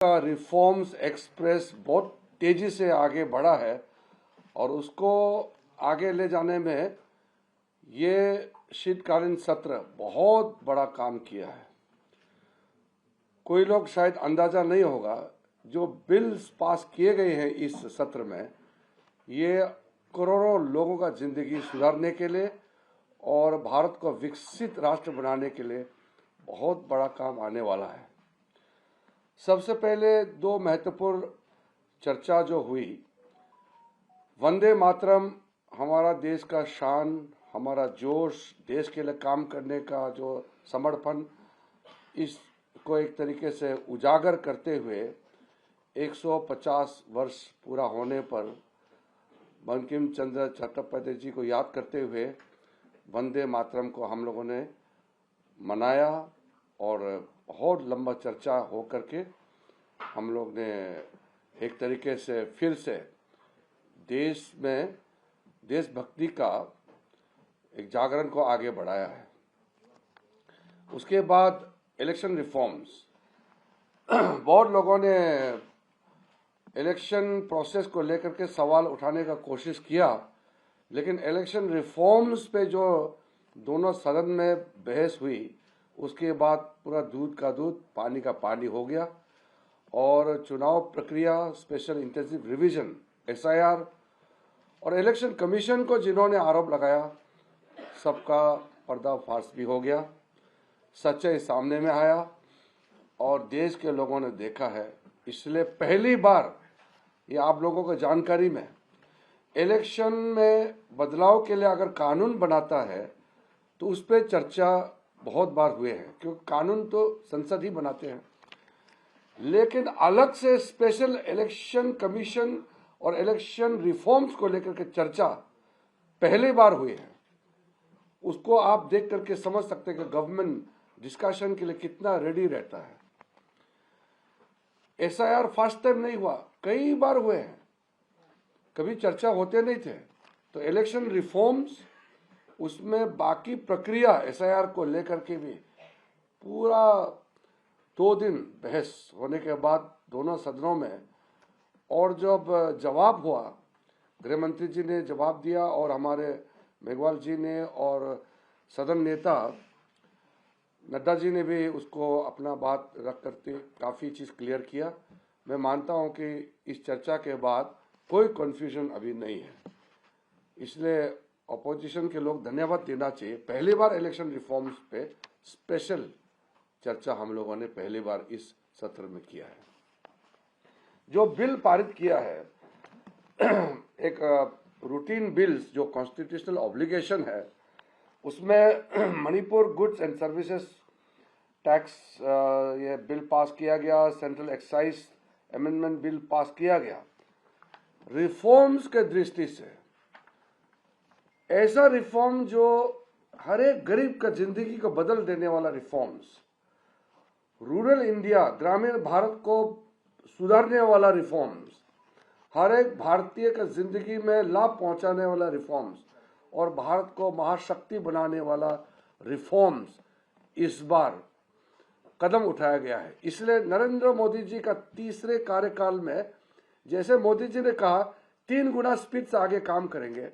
का reforms express बहुत तेजी से आगे बढ़ा है और उसको आगे ले जाने में ये शीतकालीन सत्र बहुत बड़ा काम किया है। कोई लोग शायद अंदाजा नहीं होगा, जो बिल्स पास किए गए हैं इस सत्र में, ये करोड़ों लोगों का जिंदगी सुधारने के लिए और भारत को विकसित राष्ट्र बनाने के लिए बहुत बड़ा काम आने वाला है। सबसे पहले दो महत्वपूर्ण चर्चा जो हुई, वंदे मातरम हमारा देश का शान, हमारा जोश, देश के लिए काम करने का जो समर्पण, इसको एक तरीके से उजागर करते हुए 150 वर्ष पूरा होने पर बंकिम चंद्र चट्टोपाध्याय जी को याद करते हुए वंदे मातरम को हम लोगों ने मनाया और बहुत लंबा चर्चा हो करके हम लोग ने एक तरीके से फिर से देश में देशभक्ति का एक जागरण को आगे बढ़ाया है। उसके बाद इलेक्शन रिफॉर्म्स, बहुत लोगों ने इलेक्शन प्रोसेस को लेकर के सवाल उठाने का कोशिश किया, लेकिन इलेक्शन रिफॉर्म्स पे जो दोनों सदन में बहस हुई, उसके बाद पूरा दूध का दूध पानी का पानी हो गया और चुनाव प्रक्रिया, स्पेशल इंटेंसिव रिवीजन SIR और इलेक्शन कमीशन को जिन्होंने आरोप लगाया, सबका पर्दाफाश भी हो गया, सच्चाई सामने में आया और देश के लोगों ने देखा है। इसलिए पहली बार ये आप लोगों को जानकारी में, इलेक्शन में बदलाव के लिए अगर कानून बनाता है तो उस पर चर्चा बहुत बार हुए हैं, क्योंकि कानून तो संसद ही बनाते हैं, लेकिन अलग से स्पेशल इलेक्शन कमीशन और इलेक्शन रिफॉर्म्स को लेकर के चर्चा पहली बार हुई है। उसको आप देख करके समझ सकते हैं कि गवर्नमेंट डिस्कशन के लिए कितना रेडी रहता है। SIR फर्स्ट टाइम नहीं हुआ, कई बार हुए हैं, कभी चर्चा होते नहीं थे। तो इलेक्शन रिफॉर्म्स, उसमें बाकी प्रक्रिया SIR को लेकर के भी पूरा 2 दिन बहस होने के बाद दोनों सदनों में, और जब जवाब हुआ, गृह मंत्री जी ने जवाब दिया और हमारे मेघवाल जी ने और सदन नेता नड्डा जी ने भी उसको अपना बात रख करके काफ़ी चीज़ क्लियर किया। मैं मानता हूं कि इस चर्चा के बाद कोई कन्फ्यूजन अभी नहीं है, इसलिए अपोजिशन के लोग धन्यवाद देना चाहिए। पहली बार इलेक्शन रिफॉर्म्स पे स्पेशल चर्चा हम लोगों ने पहली बार इस सत्र में किया है। जो बिल पारित किया है, एक रूटीन बिल्स जो कॉन्स्टिट्यूशनल ऑब्लिगेशन है, उसमें Manipur goods and services tax ये बिल पास किया गया, central excise amendment bill pass किया गया। रिफॉर्म्स के दृष्टि से ऐसा रिफॉर्म जो हर एक गरीब का जिंदगी को बदल देने वाला रिफॉर्म्स, रूरल इंडिया, ग्रामीण भारत को सुधारने वाला रिफॉर्म्स, हर एक भारतीय का जिंदगी में लाभ पहुंचाने वाला रिफॉर्म्स और भारत को महाशक्ति बनाने वाला रिफॉर्म्स इस बार कदम उठाया गया है। इसलिए नरेंद्र मोदी जी का तीसरे कार्यकाल में, जैसे मोदी जी ने कहा 3 गुना स्पीड से आगे काम करेंगे,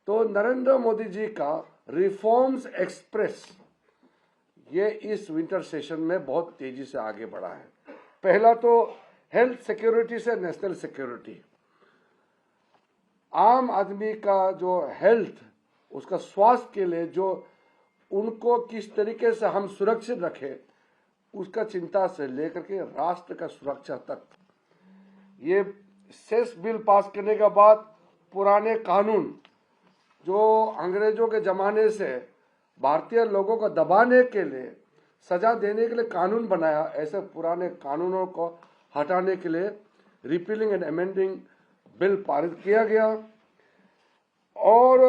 तो नरेंद्र मोदी जी का रिफॉर्म्स एक्सप्रेस ये इस विंटर सेशन में बहुत तेजी से आगे बढ़ा है। पहला तो हेल्थ सिक्योरिटी से नेशनल सिक्योरिटी, आम आदमी का जो हेल्थ, उसका स्वास्थ्य के लिए जो उनको किस तरीके से हम सुरक्षित रखें, उसका चिंता से लेकर के राष्ट्र का सुरक्षा तक। ये सेस बिल पास करने के बाद पुराने कानून जो अंग्रेजों के जमाने से भारतीय लोगों को दबाने के लिए, सजा देने के लिए कानून बनाया, ऐसे पुराने कानूनों को हटाने के लिए रिपीलिंग एंड अमेंडिंग बिल पारित किया गया और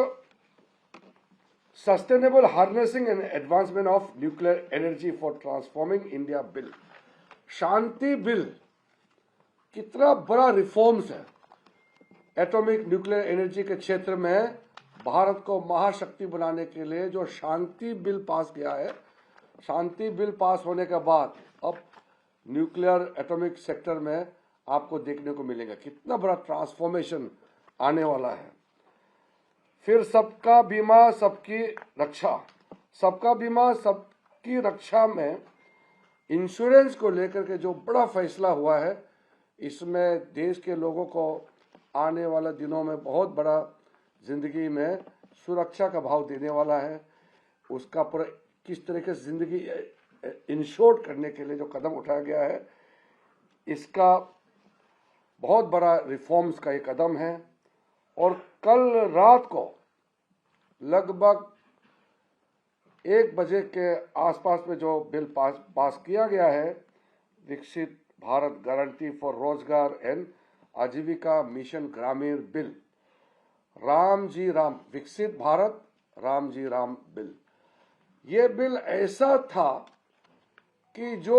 sustainable harnessing and advancement of nuclear energy for transforming India bill, Shanti bill, कितना बड़ा रिफॉर्म्स है। एटॉमिक न्यूक्लियर एनर्जी के क्षेत्र में भारत को महाशक्ति बनाने के लिए जो शांति बिल पास किया है, शांति बिल पास होने के बाद अब न्यूक्लियर एटॉमिक सेक्टर में आपको देखने को मिलेगा। कितना बड़ा ट्रांसफॉर्मेशन आने वाला है। फिर सबका बीमा सबकी रक्षा, सबका बीमा सबकी रक्षा में इंश्योरेंस को लेकर के जो बड़ा फैसला हुआ है, इसमें देश के लोगों को आने वाले दिनों में बहुत बड़ा जिंदगी में सुरक्षा का भाव देने वाला है। उसका पूरा किस तरीके से जिंदगी इंश्योर्ड करने के लिए जो कदम उठाया गया है, इसका बहुत बड़ा रिफॉर्म्स का ये कदम है। और कल रात को लगभग 1 बजे के आसपास में जो बिल पास किया गया है, विकसित भारत गारंटी फॉर रोजगार एंड आजीविका मिशन ग्रामीण बिल, राम जी राम, विकसित भारत राम जी राम बिल। ये बिल ऐसा था कि जो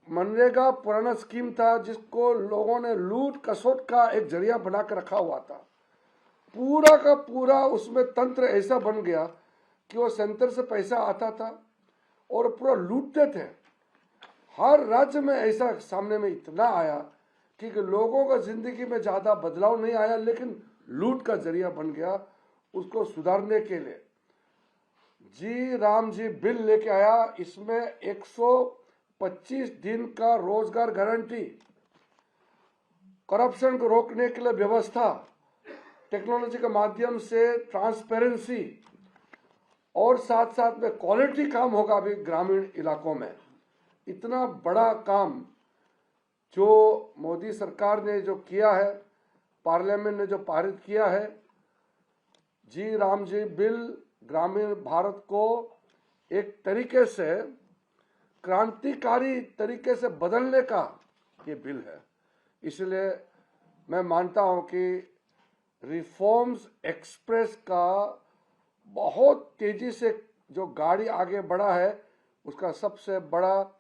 मनरेगा पुराना स्कीम था, जिसको लोगों ने लूट खसोट का एक जरिया बनाकर रखा हुआ था, पूरा का पूरा उसमें तंत्र ऐसा बन गया कि वो सेंटर से पैसा आता था और पूरा लूटते थे। हर राज्य में ऐसा सामने में इतना आया कि लोगों का जिंदगी में ज्यादा बदलाव नहीं आया, लेकिन लूट का जरिया बन गया। उसको सुधारने के लिए जी राम जी बिल लेके आया। इसमें 125 दिन का रोजगार गारंटी, करप्शन को रोकने के लिए व्यवस्था, टेक्नोलॉजी के माध्यम से ट्रांसपेरेंसी, और साथ साथ में क्वालिटी काम होगा अभी ग्रामीण इलाकों में। इतना बड़ा काम जो मोदी सरकार ने जो किया है, पार्लियामेंट ने जो पारित किया है, जी राम जी बिल ग्रामीण भारत को एक तरीके से क्रांतिकारी तरीके से बदलने का ये बिल है। इसलिए मैं मानता हूं कि रिफॉर्म्स एक्सप्रेस का बहुत तेजी से जो गाड़ी आगे बढ़ा है, उसका सबसे बड़ा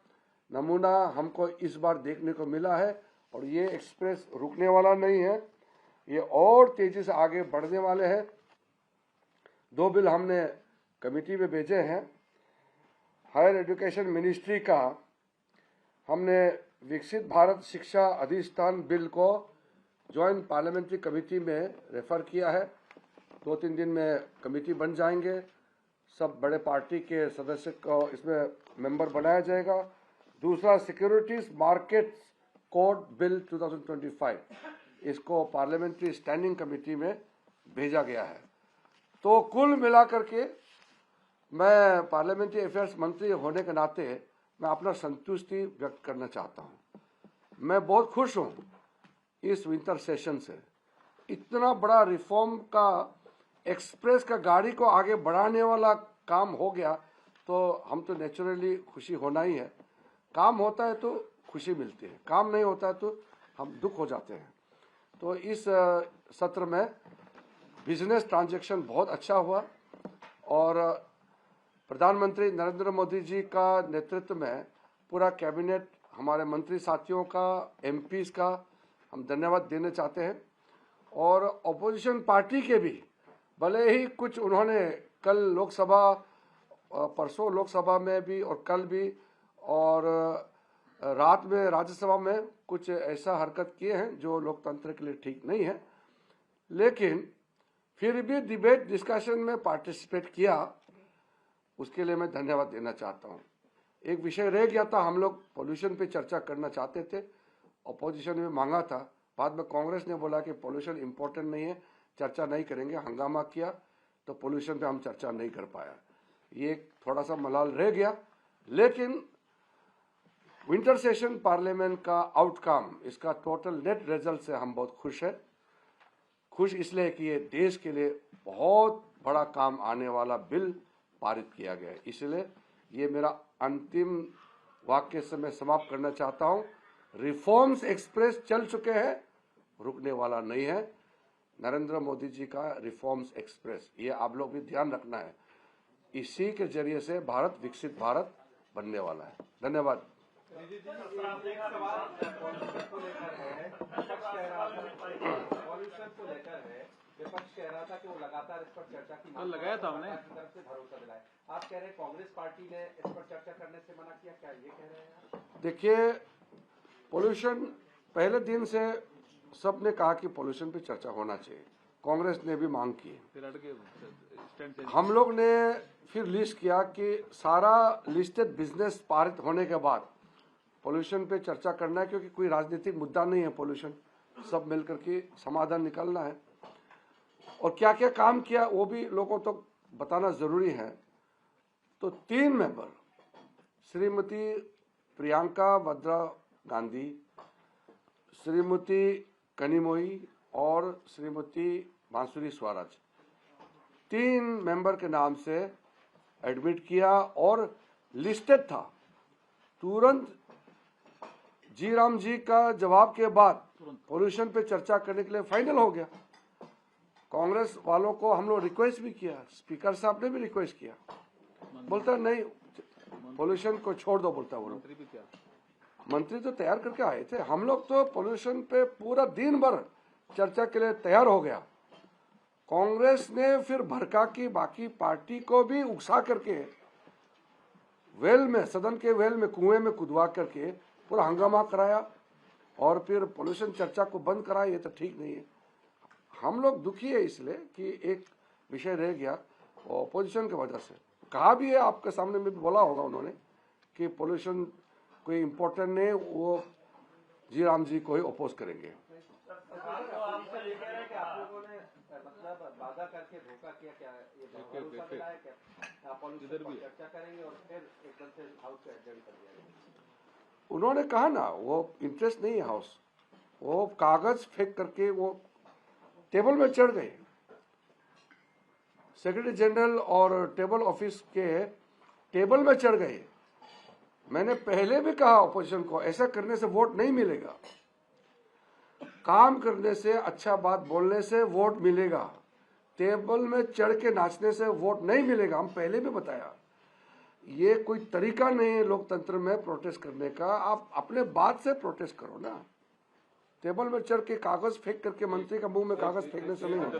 नमूना हमको इस बार देखने को मिला है। और ये एक्सप्रेस रुकने वाला नहीं है, ये और तेजी से आगे बढ़ने वाले हैं। 2 बिल हमने कमेटी में भेजे हैं। हायर एजुकेशन मिनिस्ट्री का हमने विकसित भारत शिक्षा अधिष्ठान बिल को ज्वाइंट पार्लियामेंट्री कमेटी में रेफर किया है। 2-3 दिन में कमेटी बन जाएंगे। सब बड़े पार्टी के सदस्य को इसमें मेंबर बनाया जाएगा। दूसरा, सिक्योरिटीज मार्केट्स कोड बिल 2025, इसको पार्लियामेंट्री स्टैंडिंग कमेटी में भेजा गया है। तो कुल मिलाकर के मैं पार्लियामेंट्री अफेयर्स मंत्री होने के नाते मैं अपना संतुष्टि व्यक्त करना चाहता हूं। मैं बहुत खुश हूं इस विंटर सेशन से। इतना बड़ा रिफॉर्म का एक्सप्रेस का गाड़ी को आगे बढ़ाने वाला काम हो गया, तो हम तो नेचुरली खुशी होना ही है। काम होता है तो खुशी मिलती है, काम नहीं होता है तो हम दुख हो जाते हैं। तो इस सत्र में बिजनेस ट्रांजैक्शन बहुत अच्छा हुआ और प्रधानमंत्री नरेंद्र मोदी जी का नेतृत्व में पूरा कैबिनेट, हमारे मंत्री साथियों का, एमपीज का हम धन्यवाद देना चाहते हैं। और ऑपोजिशन पार्टी के भी, भले ही कुछ उन्होंने कल लोकसभा, परसों लोकसभा में भी और कल भी, और रात में राज्यसभा में कुछ ऐसा हरकत किए हैं जो लोकतंत्र के लिए ठीक नहीं है, लेकिन फिर भी डिबेट डिस्कशन में पार्टिसिपेट किया, उसके लिए मैं धन्यवाद देना चाहता हूं। एक विषय रह गया था, हम लोग पोल्यूशन पे चर्चा करना चाहते थे, अपोजिशन में मांगा था, बाद में कांग्रेस ने बोला कि पोल्यूशन इंपॉर्टेंट नहीं है, चर्चा नहीं करेंगे, हंगामा किया, तो पोल्यूशन पे हम चर्चा नहीं कर पाया। ये थोड़ा सा मलाल रह गया, लेकिन विंटर सेशन पार्लियामेंट का आउटकम, इसका टोटल नेट रिजल्ट से हम बहुत खुश हैं। खुश इसलिए कि ये देश के लिए बहुत बड़ा काम आने वाला बिल पारित किया गया है। इसलिए ये मेरा अंतिम वाक्य से मैं समाप्त करना चाहता हूं। रिफॉर्म्स एक्सप्रेस चल चुके हैं, रुकने वाला नहीं है। नरेंद्र मोदी जी का रिफॉर्म्स एक्सप्रेस, ये आप लोग भी ध्यान रखना है। इसी के जरिए से भारत विकसित भारत बनने वाला है। धन्यवाद। विपक्ष कह रहा था कि वो लगातार इस पर चर्चा की मांग लगाया था, हमने तरफ से भरोसा दिलाया। आप कह रहे हैं कांग्रेस पार्टी ने इस पर चर्चा करने से मना किया, क्या ये कह रहे हैं आप? देखिए, पोल्यूशन पहले दिन से सब ने कहा कि पोल्यूशन पे चर्चा होना चाहिए, कांग्रेस ने भी मांग की। हम लोग ने फिर लिस्ट किया कि सारा लिस्टेड बिजनेस पारित होने के बाद पोल्यूशन पे चर्चा करना है, क्योंकि कोई राजनीतिक मुद्दा नहीं है पोल्यूशन, सब मिलकर के समाधान निकालना है। और क्या क्या काम किया वो भी लोगों तक बताना जरूरी है। तो 3 मेंबर श्रीमती प्रियंका वाड्रा गांधी, श्रीमती कनिमोई और श्रीमती बांसुरी स्वराज, 3 मेंबर के नाम से एडमिट किया और लिस्टेड था। तुरंत जी राम जी का जवाब के बाद पोल्यूशन पे चर्चा करने के लिए फाइनल हो गया। कांग्रेस वालों को हम लोग रिक्वेस्ट भी किया, स्पीकर साहब ने भी रिक्वेस्ट किया, बोलता नहीं पोल्यूशन को छोड़ दो, बोलता वो मंत्री तो तैयार करके आए थे। हम लोग तो पोल्यूशन पे पूरा दिन भर चर्चा के लिए तैयार हो गया। कांग्रेस ने फिर भड़का की बाकी पार्टी को भी उकसा करके वेल में, सदन के वेल में, कुएं में कुदवा करके पूरा हंगामा कराया और फिर पोल्यूशन चर्चा को बंद कराया। ये तो ठीक नहीं है। हम लोग दुखी है इसलिए कि एक विषय रह गया ऑपोजिशन की वजह से। कहा भी है, आपके सामने में भी बोला होगा उन्होंने कि पोल्यूशन कोई इम्पोर्टेंट नहीं, वो जी राम जी को ही अपोज करेंगे। वादा करके धोखा किया, क्या ये भरोसा दिलाया क्या पॉलिटिक्स पर चर्चा करेंगे और फिर एकदम से हाउस को एडजर्न कर दिया गया? उन्होंने कहा ना वो इंटरेस्ट नहीं है हाउस, वो कागज फेंक करके वो टेबल में चढ़ गए। सेक्रेटरी जनरल और टेबल ऑफिस के टेबल में चढ़ गए। मैंने पहले भी कहा ऑपोजिशन को, ऐसा करने से वोट नहीं मिलेगा, काम करने से, अच्छा बात बोलने से वोट मिलेगा, टेबल में चढ़ के नाचने से वोट नहीं मिलेगा। हम पहले भी बताया ये कोई तरीका नहीं है लोकतंत्र में प्रोटेस्ट करने का। आप अपने बात से प्रोटेस्ट करो ना, टेबल में चढ़ के कागज फेंक करके मंत्री का मुंह में कागज फेंकने से नहीं होता।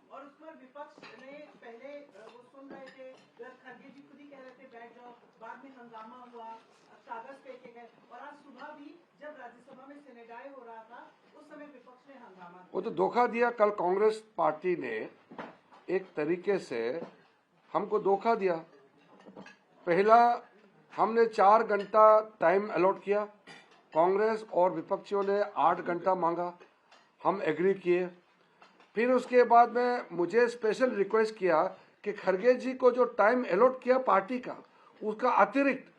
और उस पर विपक्ष ने पहले वो सुन रहे थे, खड़गे जी खुद ही कह रहे थे बैठ जाओ, बाद में हंगामा हुआ, कागज फेंके गए, और आज सुबह भी जब राज्यसभा में सेनेटाई हो रहा था उस समय विपक्ष ने हंगामा, वो तो धोखा दिया। कल कांग्रेस पार्टी ने एक तरीके से हमको धोखा दिया। पहला हमने 4 घंटा टाइम अलॉट किया, कांग्रेस और विपक्षियों ने 8 घंटा मांगा, हम एग्री किए। फिर उसके बाद में मुझे स्पेशल रिक्वेस्ट किया कि खड़गे जी को जो टाइम अलॉट किया पार्टी का, उसका अतिरिक्त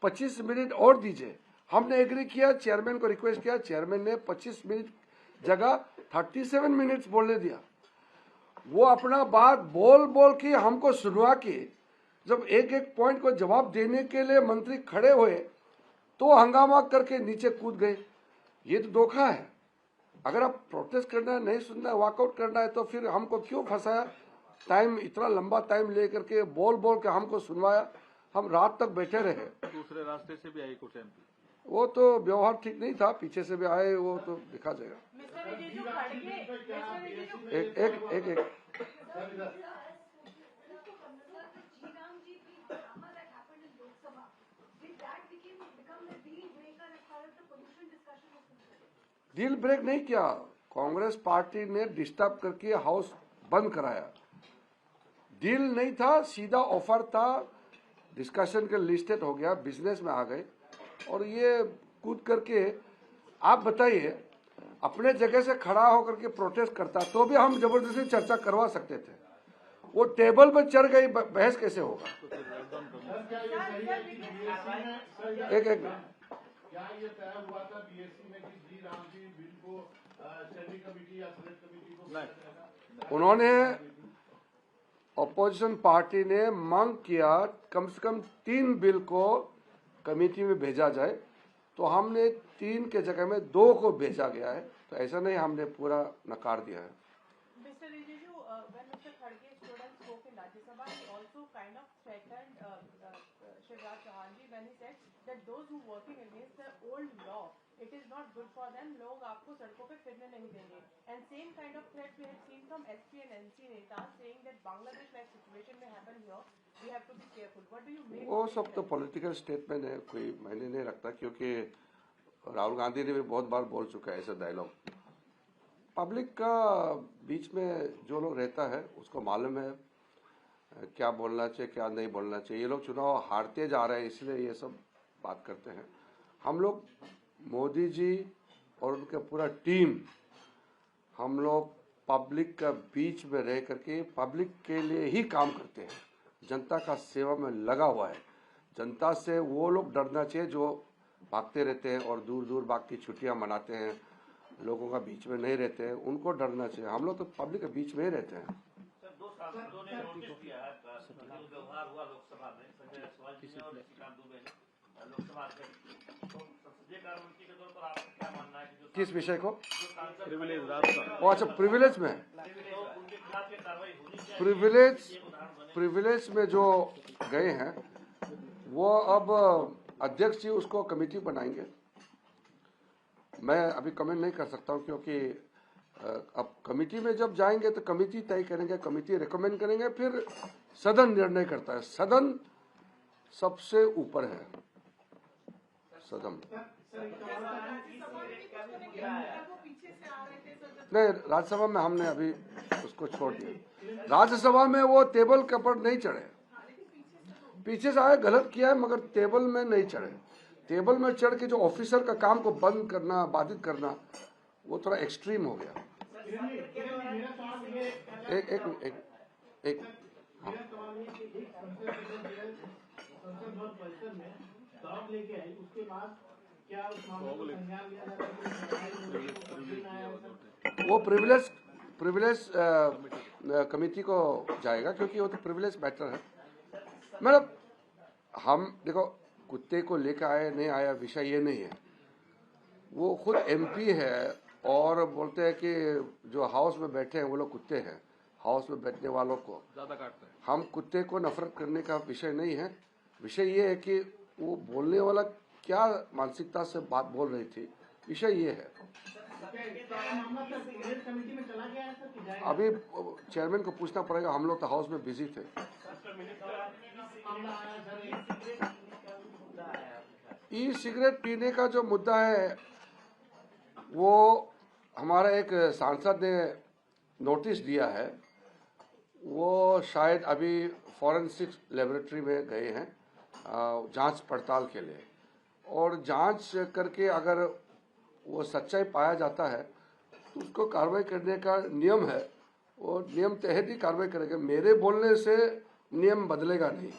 25 मिनट और दीजिए। हमने एग्री किया, चेयरमैन को रिक्वेस्ट किया, चेयरमैन ने 25 मिनट जगह 37 मिनट्स बोलने दिया। वो अपना बात बोल बोल के हमको सुनवा के जब एक एक पॉइंट को जवाब देने के लिए मंत्री खड़े हुए तो हंगामा करके नीचे कूद गए। ये तो धोखा है। अगर आप प्रोटेस्ट करना है, नहीं सुनना है, वॉकआउट करना है, तो फिर हमको क्यों फंसाया? टाइम इतना लंबा टाइम लेकर के बोल बोल के हमको सुनवाया, हम रात तक बैठे रहे। दूसरे रास्ते से भी आई कुछ एमपी, वो तो व्यवहार ठीक नहीं था, पीछे से भी आए, वो तो दिखा जाएगा। एक एक एक एक डील ब्रेक नहीं किया, कांग्रेस पार्टी ने डिस्टर्ब करके हाउस बंद कराया। डील नहीं था, सीधा ऑफर था, डिस्कशन के लिस्टेड हो गया, बिजनेस में आ गए और ये कूद करके। आप बताइए, अपने जगह से खड़ा होकर के प्रोटेस्ट करता तो भी हम जबरदस्ती चर्चा करवा सकते थे। वो टेबल पर चढ़ गई, बहस कैसे होगा? एक एक क्या ये तय हुआ था बीएससी में कि जी राम जी बिल को स्टडी कमेटी या सेलेक्ट कमेटी को? उन्होंने ऑपोजिशन पार्टी ने मांग किया कम से कम 3 बिल को कमेटी में भेजा जाए, तो हमने 3 के जगह में 2 को भेजा गया है। तो ऐसा नहीं हमने पूरा नकार दिया है। Mr. Rijiju, when Mr. Khadge stood and spoke in Rajya Sabha, he also kind of threatened Shivraj Chauhan ji when he said that those who working against the old law, it is not good for them. लोग आपको सड़कों पे फिरने नहीं देंगे. And same kind of threat we have seen from SP and NC netas saying that Bangladesh-like situation may happen here. we have to be careful. What do you make? वो सब तो पॉलिटिकल स्टेटमेंट है, कोई मायने नहीं रखता, क्योंकि राहुल गांधी ने भी बहुत बार बोल चुका है ऐसा डायलॉग। पब्लिक का बीच में जो लोग रहता है उसको मालूम है क्या बोलना चाहिए क्या नहीं बोलना चाहिए। ये लोग चुनाव हारते जा रहे हैं इसलिए ये सब बात करते हैं। हम लोग मोदी जी और उनका पूरा टीम, हम लोग पब्लिक का बीच में रह करके पब्लिक के लिए ही काम करते हैं, जनता का सेवा में लगा हुआ है। जनता से वो लोग डरना चाहिए जो भागते रहते हैं और दूर दूर भाग की छुट्टियां मनाते हैं, लोगों का बीच में नहीं रहते हैं, उनको डरना चाहिए। हम लोग तो पब्लिक के बीच में ही रहते हैं। सर, 2 सांसदों ने नोटिस दिया है, व्यवहार हुआ लोकसभा में, संजय जायसवाल जी ने और निशिकांत दुबे ने लोकसभा अध्यक्ष, तो संसदीय कार्य मंत्री के तौर पर आपका क्या मानना है कि जो किस विषय को? प्रिविलेज रास्ता। वो अच्छा, प्रिविलेज में, उनके खिलाफ ये कार्रवाई होनी चाहिए। प्रिविलेज में जो गए हैं वो अब अध्यक्ष जी उसको कमेटी बनाएंगे। मैं अभी कमेंट नहीं कर सकता हूं, क्योंकि अब कमेटी में जब जाएंगे तो कमेटी तय करेंगे, कमेटी रिकमेंड करेंगे, फिर सदन निर्णय करता है। सदन सबसे ऊपर है, सदन। नहीं, राज्यसभा में हमने अभी उसको छोड़ दिया। राज्यसभा में वो टेबल के ऊपर नहीं चढ़े, पीछे से आए, गलत किया है, मगर टेबल में नहीं चढ़े। टेबल में चढ़ के जो ऑफिसर का काम को बंद करना, बाधित करना, वो थोड़ा एक्सट्रीम हो गया। एक हाँ। वो प्रिविलेज कमेटी को जाएगा, क्योंकि वो तो प्रिविलेज मैटर है। मतलब हम देखो, कुत्ते को लेकर आए नहीं आया विषय ये नहीं है। वो खुद एमपी है और बोलते हैं कि जो हाउस में बैठे हैं वो लोग कुत्ते हैं, हाउस में बैठने वालों को ज्यादा काटते हैं। हम कुत्ते को नफरत करने का विषय नहीं है। विषय ये है कि वो बोलने वाला क्या मानसिकता से बात बोल रही थी, विषय ये है। अभी चेयरमैन को पूछना पड़ेगा, हम लोग तो हाउस में बिजी थे। ई सिगरेट पीने का जो मुद्दा है वो हमारा एक सांसद ने नोटिस दिया है, वो शायद अभी फॉरेंसिक लेबोरेटरी में गए हैं जांच पड़ताल के लिए, और जांच करके अगर वो सच्चाई पाया जाता है तो उसको कार्रवाई करने का नियम है, वो नियम तहत ही कार्रवाई करेंगे। मेरे बोलने से नियम बदलेगा नहीं।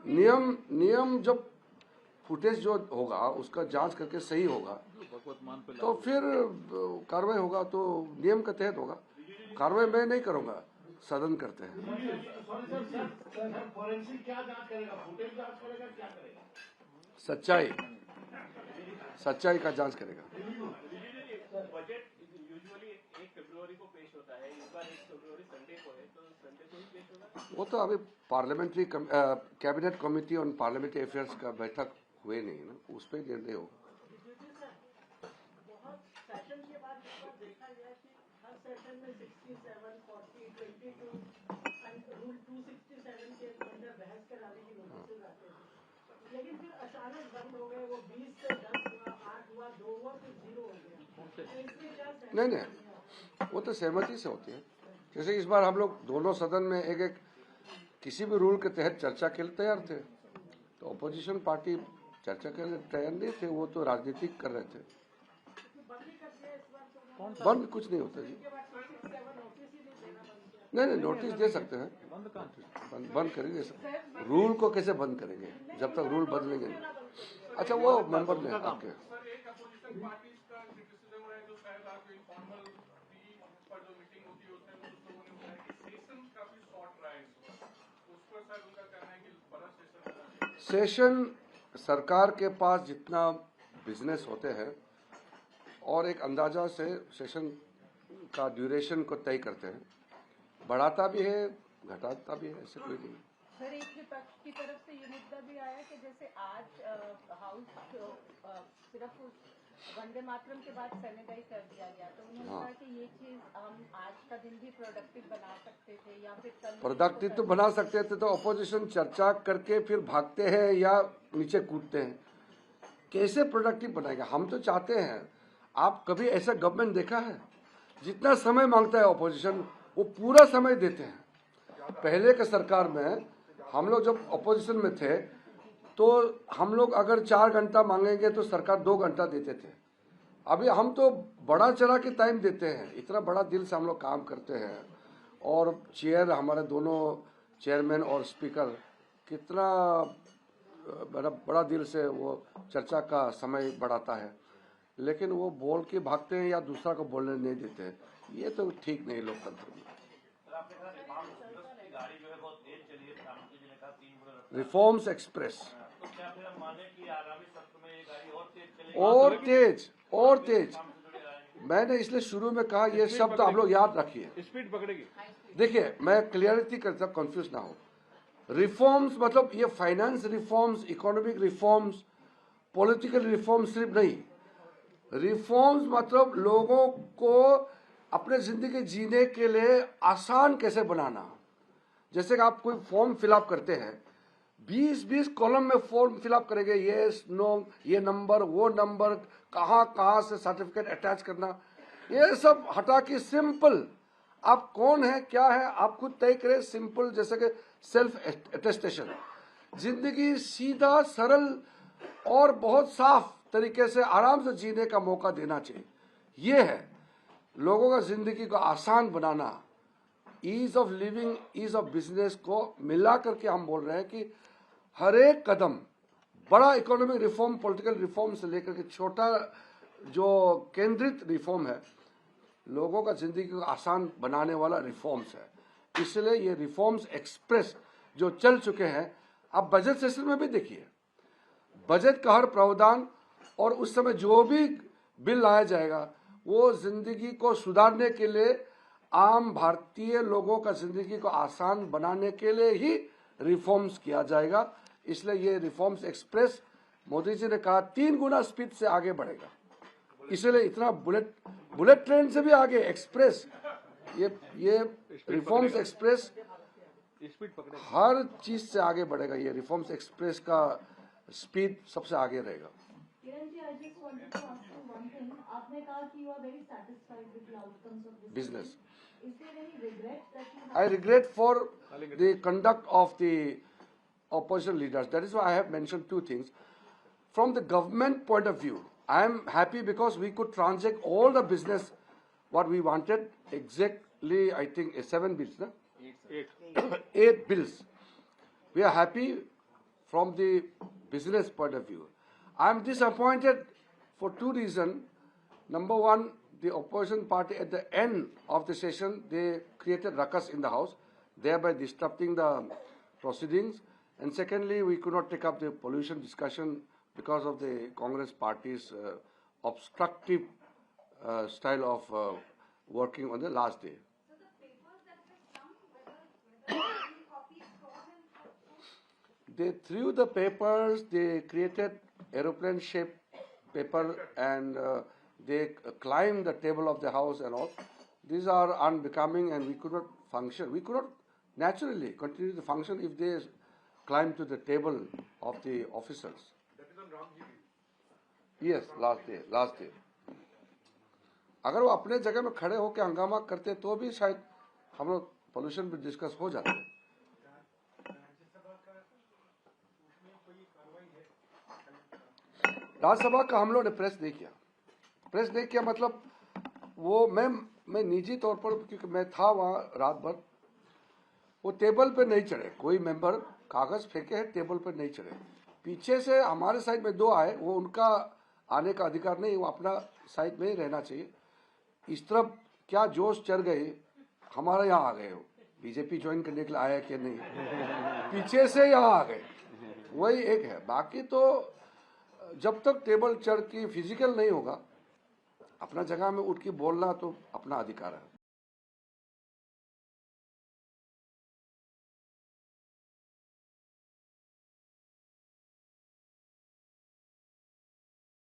नियम जब फुटेज जो होगा उसका जांच करके सही होगा तो फिर कार्रवाई होगा, तो नियम के तहत होगा। कार्रवाई मैं नहीं करूंगा, सदन करते हैं। सच्चाई का जांच करेगा। बजट यूजुअली 1 फरवरी को पेश होता है, इस बार 1 फरवरी संडे को है, तो संडे को ही पेश होगा। वो तो अभी parliamentary cabinet committee on parliamentary affairs का बैठक हुए नहीं है ना, उस पर निर्णय होगा। बहुत सेशन के बाद इस बार देखा गया कि हर सेशन में 67, 40, 22 एंड रूल 267 के अंदर बहस कराने की नोटिस आते हैं, लेकिन फिर अचानक बंद हो गए। वो 20 से 10 हुआ, 8 हुआ, 2 हुआ, फिर 0 हो गया। नहीं, वो तो सहमति से होती है। जैसे इस बार हम लोग दोनों सदन में एक किसी भी रूल के तहत चर्चा के लिए तैयार थे, तो अपोजिशन पार्टी चर्चा के लिए तैयार नहीं थे, वो तो राजनीतिक कर रहे थे। बंद कुछ नहीं होता जी। नहीं, नोटिस दे सकते हैं, बंद कर ही दे सकते हैं। रूल को कैसे बंद करेंगे जब तक रूल बदलेंगे नहीं। अच्छा, वो मेंबर ने आपके सेशन सरकार के पास जितना बिजनेस होते हैं और एक अंदाजा से सेशन का ड्यूरेशन को तय करते हैं, बढ़ाता भी है घटाता भी है, ऐसे कोई नहीं। सर, एक विपक्ष की तरफ से ये मुद्दा भी आया कि जैसे आज हाउस सिर्फ वंदे मातरम के बाद सैनिटाइज कर दिया गया, तो उन्होंने कहा कि ये चीज हम आज का दिन भी प्रोडक्टिव बना सकते थे या फिर कल प्रोडक्टिव तो बना सकते थे, तो अपोजिशन चर्चा करके फिर भागते हैं या नीचे कूदते हैं, कैसे प्रोडक्टिव बनाएंगे? हम तो चाहते हैं, आप कभी ऐसा गवर्नमेंट देखा है जितना समय मांगता है अपोजिशन वो पूरा समय देते हैं? पहले के सरकार में हम लोग जब अपोजिशन में थे तो हम लोग अगर 4 घंटा मांगेंगे तो सरकार 2 घंटा देते थे। अभी हम तो बड़ा चढ़ा के टाइम देते हैं, इतना बड़ा दिल से हम लोग काम करते हैं। और चेयर हमारे दोनों चेयरमैन और स्पीकर कितना बड़ा दिल से वो चर्चा का समय बढ़ाता है, लेकिन वो बोल के भागते हैं या दूसरा को बोलने नहीं देते हैं। ये तो ठीक नहीं लोकतंत्र में। गाड़ी जो है बहुत तेज चली है, प्रधानमंत्री जी ने कहा 3 गुना। रिफॉर्म्स एक्सप्रेस तो क्या फिर हम माने कि आगामी सत्र में ये गाड़ी और तेज चलेगी? और तेज। मैंने इसलिए शुरू में कहा ये शब्द आप लोग याद रखिए, स्पीड पकड़ेगी। देखिए मैं क्लियरिटी करता, कंफ्यूज ना हो। रिफॉर्म्स मतलब ये finance reforms, economic reforms, political reforms सिर्फ नहीं। रिफॉर्म्स मतलब लोगों को अपने जिंदगी जीने के लिए आसान कैसे बनाना। जैसे कि आप कोई फॉर्म फिलअप करते हैं, 20 कॉलम में फॉर्म फिलअप करेंगे, येस नो, ये नंबर वो नंबर, कहाँ से सर्टिफिकेट अटैच करना, ये सब हटा के सिंपल आप कौन है क्या है आप खुद तय करें। सिंपल जैसे कि सेल्फ अटेस्टेशन, जिंदगी सीधा सरल और बहुत साफ तरीके से आराम से जीने का मौका देना चाहिए। ये है लोगों का जिंदगी को आसान बनाना। Ease of living, ease of business को मिला करके हम बोल रहे हैं कि हर एक कदम बड़ा इकोनॉमिक रिफॉर्म, पॉलिटिकल रिफॉर्म से लेकर के छोटा जो केंद्रित रिफॉर्म है, लोगों का जिंदगी को आसान बनाने वाला रिफॉर्म्स है। इसलिए ये रिफॉर्म्स एक्सप्रेस जो चल चुके हैं, आप बजट सेशन में भी देखिए, बजट का हर प्रावधान और उस समय जो भी बिल लाया जाएगा वो जिंदगी को सुधारने के लिए, आम भारतीय लोगों का जिंदगी को आसान बनाने के लिए ही रिफॉर्म्स किया जाएगा। इसलिए ये रिफॉर्म्स एक्सप्रेस मोदी जी ने कहा 3 गुना स्पीड से आगे बढ़ेगा। इसलिए इतना बुलेट ट्रेन से भी आगे एक्सप्रेस, ये रिफॉर्म्स एक्सप्रेस हर चीज से आगे बढ़ेगा। ये रिफॉर्म्स एक्सप्रेस का स्पीड सबसे आगे रहेगा। Kiran ji, I just wanted to ask you one thing. आपने कहा कि you are very satisfied with the outcomes of this Business. Is there any regret that you have? I regret for the conduct of the opposition leaders. That is why I have mentioned 2 things. From the government point of view, I am happy because we could transact all the business what we wanted. Exactly, I think 7 bills, no? 8 bills. We are happy from the business point of view. I am disappointed for 2 reasons. Number one, the opposition party at the end of the session, they created ruckus in the house, thereby disrupting the proceedings. And secondly, we could not take up the pollution discussion because of the Congress party's obstructive style of working on the last day. So the papers that were some, whether copies thrown and They threw the papers, they created aeroplane-shaped paper, and they climbed the table of the house and all. These are unbecoming, and we could not function. We could not naturally continue to function if they climbed to the table of the officers. That is on Ramji. Yes, last day. अगर वो अपने जगह में खड़े होकर हंगामा करते तो भी शायद हम लोग पोल्यूशन पे डिस्कस हो जाते। राज्यसभा का हम लोग ने प्रेस नहीं किया मतलब वो मैं निजी तौर पर, क्योंकि मैं था वहाँ रात भर, वो टेबल पे नहीं चढ़े, कोई मेंबर कागज फेंके हैं टेबल पे नहीं चढ़े। पीछे से हमारे साइड में 2 आए, वो उनका आने का अधिकार नहीं, वो अपना साइड में ही रहना चाहिए। इस तरफ क्या जोश चढ़ गए, हमारे यहाँ आ गए हो, बीजेपी ज्वाइन करने के लिए आया कि नहीं, पीछे से यहाँ आ गए, वही एक है। बाकी तो जब तक टेबल चढ़ के फिजिकल नहीं होगा, अपना जगह में उठ के बोलना तो अपना अधिकार है।